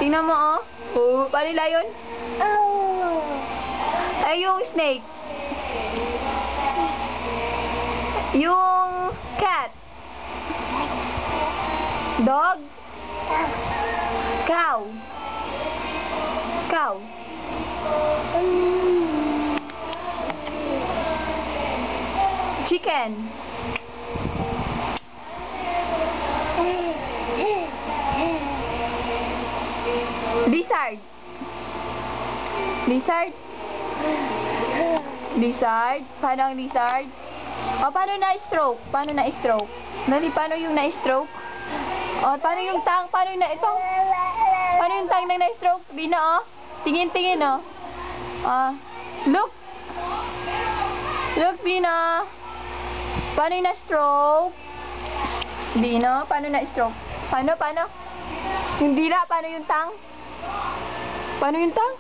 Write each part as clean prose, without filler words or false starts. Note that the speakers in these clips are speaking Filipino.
Tingnan mo, oh. Oh, paano yung lion? Ay, yung snake. Yung cat. Dog. Cow. Cow. Chicken. Lizard. Lizard. Lizard. Paano ang lizard? O, paano na-stroke? Paano na-stroke? Nali, paano yung na-stroke? O, paano yung tang? Paano yung na-itong? Paano yung tang na na-stroke? Bina, o. Tingin, tingin, o. Look. Look, Bina. Paano yung na-stroke? Bina, paano na-stroke? Paano, paano? Yung dila, paano yung tang? Paano yung tang?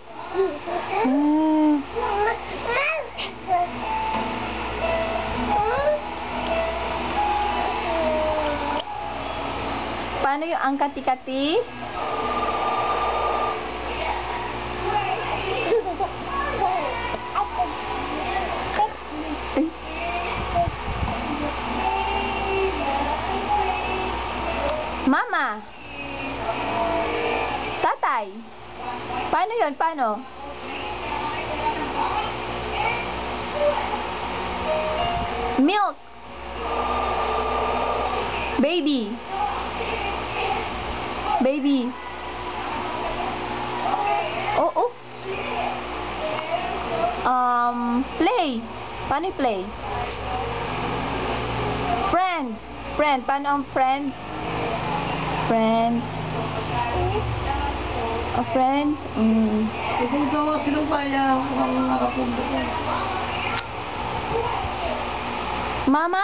Paano yung ang kati-kati? Mama. Tatay. Paano yun? Paano? Milk. Baby. Baby. Oh, oh. Play. Paano yung play? Friend. Friend. Paano ang friend? Friend. A friend? Kung gawa silang kaya kung nakapunta ko. Mama?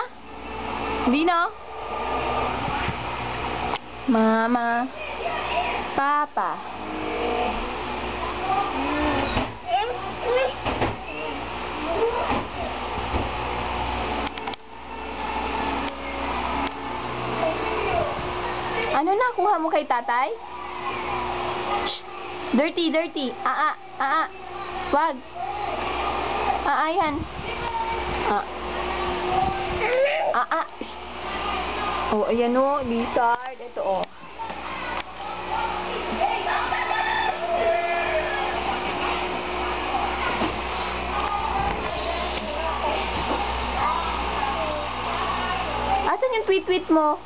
Dino? Mama? Papa? Ano nakuha mo kay tatay? Shh! Dirty, dirty. Wag. Yan. Oh, ayan o. Lizard. Ito o. Asan yung tweet-tweet mo?